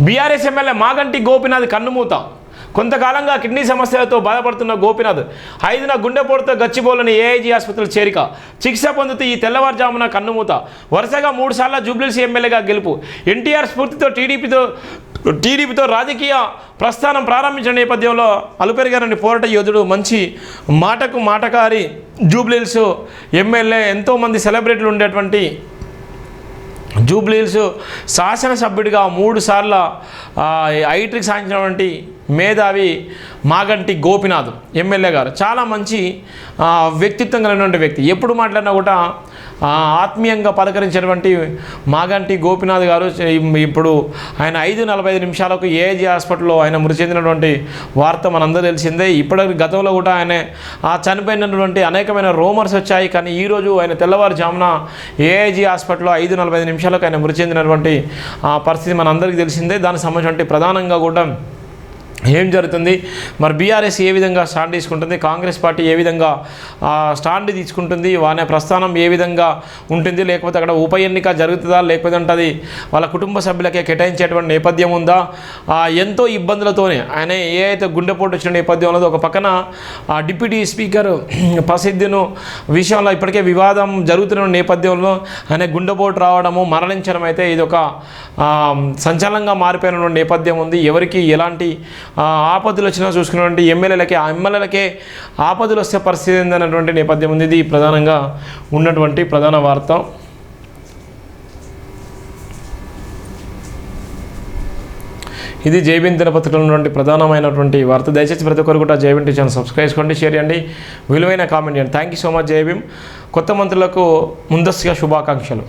BRS MLA Maganti Gopinath కన్నుమూత. కొంతకాలంగా kidney సమస్యలతో బాధపడుతున్న గోపీనాథ్ 5న గుండెపోటుతో గచ్చిబౌలిని ఏఐజీ ఆసుపత్రిలో చేరిక. చికిత్స పొందుతూ ఈ తెల్లవారుజామున కన్నుమూత. వరుసగా 3 సార్లు జూబ్లీహిల్స్ ఎమ్మెల్యేగా గెలుపు. ఎన్టీఆర్ స్ఫూర్తితో టీడీపీతో రాజకీయ ప్రస్థానం ప్రారంభించిన నేపథ్యంలో అలుపెరిగారని పోరాట యోధుడు, మంచి మాటకు మాటకారి జూబ్లీహిల్స్ ఎమ్మెల్యే, ఎంతోమంది సెలబ్రిటీలు ఉండేటువంటి జూబ్లీహిల్స్ శాసనసభ్యుడిగా 3 సార్ల ఐట్రిక్ సాధించినటువంటి మేధావి మాగంటి గోపీనాథ్ ఎమ్మెల్యే గారు. చాలా మంచి వ్యక్తిత్వం కలిగినటువంటి వ్యక్తి. ఎప్పుడు మాట్లాడినా కూడా ఆత్మీయంగా పలకరించినటువంటి మాగంటి గోపీనాథ్ గారు ఇప్పుడు ఆయన 5:45 ఏఐజీ హాస్పిటల్లో ఆయన మృతి చెందినటువంటి వార్త మనందరూ తెలిసిందే. ఇప్పటికి గతంలో కూడా ఆయన చనిపోయినటువంటి అనేకమైన రూమర్స్ వచ్చాయి. కానీ ఈరోజు ఆయన తెల్లవారుజామున ఏఐజీ హాస్పిటల్లో 5:45 ఆయన మృతి చెందినటువంటి పరిస్థితి మనందరికీ తెలిసిందే. దానికి సంబంధించిన ప్రధానంగా కూడా ఏం జరుగుతుంది, మరి బీఆర్ఎస్ ఏ విధంగా స్టాండ్ తీసుకుంటుంది, కాంగ్రెస్ పార్టీ ఏ విధంగా స్టాండ్ తీసుకుంటుంది, వానే ప్రస్థానం ఏ విధంగా ఉంటుంది, లేకపోతే అక్కడ ఉప ఎన్నిక జరుగుతుందా, లేకపోతే అది వాళ్ళ కుటుంబ సభ్యులకే కేటాయించేటువంటి నేపథ్యం ఉందా, ఎంతో ఇబ్బందులతోనే ఆయన ఏ అయితే గుండెపోటు వచ్చిన నేపథ్యం ఉన్నదో, ఒక పక్కన డిప్యూటీ స్పీకర్ ప్రసిద్ధిను విషయంలో ఇప్పటికే వివాదం జరుగుతున్న నేపథ్యంలో ఆయన గుండెపోటు రావడము, మరణించడం అయితే ఇది ఒక సంచలనంగా మారిపోయిన నేపథ్యం ఉంది. ఎవరికి ఎలాంటి ఆపదలు వచ్చినా చూసుకున్నటువంటి ఎమ్మెల్యేలకే ఆపదలు వస్తే పరిస్థితి ఏందన్నటువంటి నేపథ్యం ఉంది. ఇది ప్రధానంగా ఉన్నటువంటి ప్రధాన వార్త. ఇది జైబీన్ దినపత్రికలో ఉన్నటువంటి ప్రధానమైనటువంటి వార్త. దయచేసి ప్రతి ఒక్కరు కూడా జైబీన్ ఛానల్ సబ్స్క్రైబ్ చేసుకోండి, షేర్ చేయండి, విలువైన కామెంట్ చేయండి. Thank you so much. జైబీన్ కొత్త మంత్రులకు ముందస్తుగా శుభాకాంక్షలు.